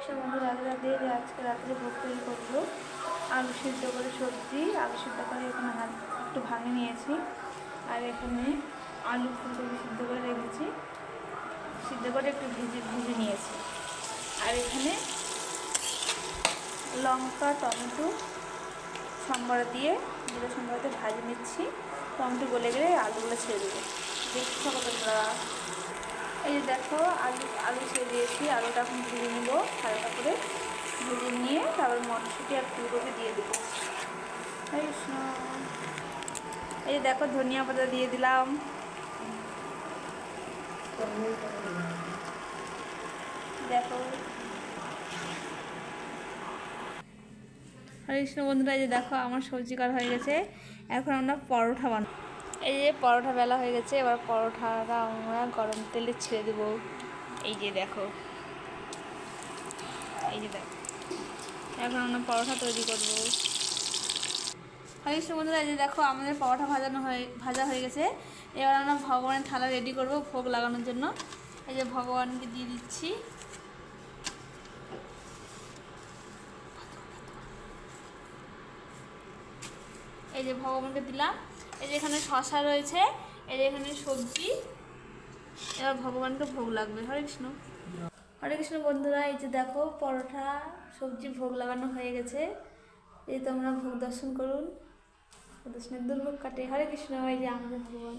কৃষ্ণ বন্ধু, রাধে রাধে। আজকে রাত্রে ভোগ তৈরি করবো। আলু সিদ্ধ করে সবজি, আলু সিদ্ধ করে এখানে হাত একটু ভাঙে নিয়েছি। আর এখানে আলু ফুলকপি সিদ্ধ করে রেখেছি, সিদ্ধ করে একটু ভিজে নিয়েছি। আর এখানে লঙ্কা টমেটো সম্বরা দিয়ে জিরে সম্বরাতে ভাজি নিচ্ছি। টমেটো গলে গেলে আলুগুলো ছেড়ে দেবো। দেখতে থাকো তোমরা। এই যে দেখো, আলু ছেড়ে দিয়েছি। আলুটা এখন ভেজে নেবো হালকা করে। ভেজে নিয়ে তারপর মটরশুঁটি আর ফুলকপি দিয়ে দেবো। এই যে দেখো, ধনিয়া পাতা দিয়ে দিলাম। দেখো হরে কৃষ্ণ বন্ধুরা, এই যে দেখো আমার সবজি কাটা হয়ে গেছে। এখন আমরা পরোটা বানাবো। এই যে পরোটা বেলা হয়ে গেছে, এবার পরোটাটা আমরা গরম তেলে ছেড়ে দেবো। এই যে দেখো, এই যে দেখো, এখন আমরা পরোটা তৈরি করবো। হরে কৃষ্ণ বন্ধুরা, এই যে দেখো আমাদের পরোটা ভাজা হয়ে গেছে। এবার আমরা ভগবানের থালা রেডি করব ভোগ লাগানোর জন্য। এই যে ভগবানকে দিয়ে দিচ্ছি। এই যে ভগবানকে দিলাম। এই যে এখানে শসা রয়েছে, এই যে এখানে সবজি। এবার ভগবানকে ভোগ লাগবে। হরে কৃষ্ণ। হরে কৃষ্ণ বন্ধুরা, এই যে দেখো পরোটা সবজি ভোগ লাগানো হয়ে গেছে। এই তোমরা ভোগ দর্শন করুন, দর্শনের দুর্ভোগ কাটে। হরে কৃষ্ণ। এই যে আমাদের ভগবান।